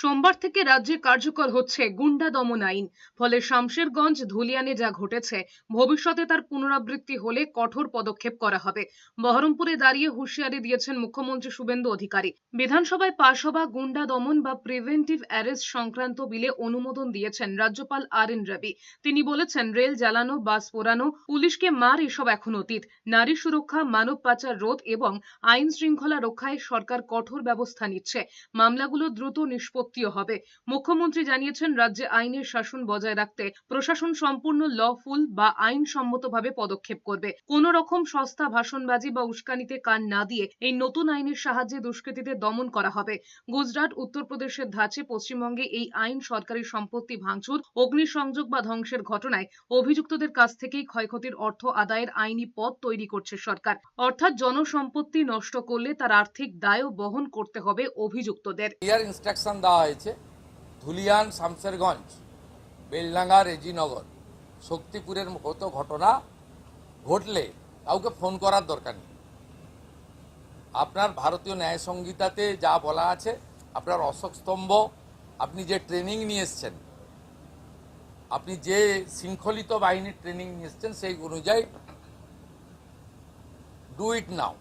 সোমবার থেকে রাজ্যে কার্যকর হচ্ছে গুন্ডা দমন আইন। ফলে শামশেরগঞ্জ ধুলিয়ানে যা ঘটেছে, ভবিষ্যতে তার পুনরাবৃত্তি হলে কঠোর পদক্ষেপ করা হবে। বহরমপুরে দাঁড়িয়ে হুঁশিয়ারি দিয়েছেন মুখ্যমন্ত্রী শুভেন্দু অধিকারী। বিধানসভায় পাশ হওয়া গুন্ডা দমন বা প্রিভেন্টিভ অ্যারেস্ট সংক্রান্ত বিলে অনুমোদন দিয়েছেন রাজ্যপাল RN রবি। তিনি বলেছেন, রেল জ্বালানো, বাস পোড়ানো, পুলিশকে মার এসব এখন অতীত। নারী সুরক্ষা, মানব পাচার রোধ এবং আইন শৃঙ্খলা রক্ষায় সরকার কঠোর ব্যবস্থা নিচ্ছে। মামলাগুলো দ্রুত নিষ্পত্তিও হবে। মুখ্যমন্ত্রী জানিয়েছেন, রাজ্যে আইনের শাসন বজায় রাখতে প্রশাসন সম্পূর্ণ লফুল বা আইনসম্মতভাবে পদক্ষেপ করবে। কোনো রকম সস্তা ভাষণবাজি বা উস্কানিতে কান না দিয়ে এই নতুন আইনের সাহায্যে দুষ্কৃতীদের দমন করা হবে। গুজরাট, উত্তরপ্রদেশের ধাঁচে পশ্চিমবঙ্গে এই আইন সরকারি সম্পত্তি ভাঙচুর, অগ্নিসংযোগ বা ধ্বংসের ঘটনায় অভিযুক্তদের কাছ থেকেই ক্ষয়ক্ষতির অর্থ আদায়ের আইনি পথ তৈরি করছে সরকার। অর্থাৎ জনসম্পত্তি নষ্ট করলে তার আর্থিক দায়ও বহন করতে হবে অভিযুক্তদের। ক্লিয়ার ইনস্ট্রাকশন দেওয়া হয়েছে, ধুলিয়ান, শামশেরগঞ্জ, বেলডাঙ্গা, রেজিনগর, শক্তিপুরের মতো ঘটনা ঘটলে কাউকে ফোন করার দরকার নেই। আপনার ভারতীয় ন্যায় সংহিতাতে যা বলা আছে, আপনার অশোক স্তম্ভ, আপনি যে ট্রেনিং নিয়ে এসছেন, আপনি যে শৃঙ্খলিত বাহিনীর ট্রেনিং নিয়ে এসছেন, সেই অনুযায়ী ডু ইট নাও।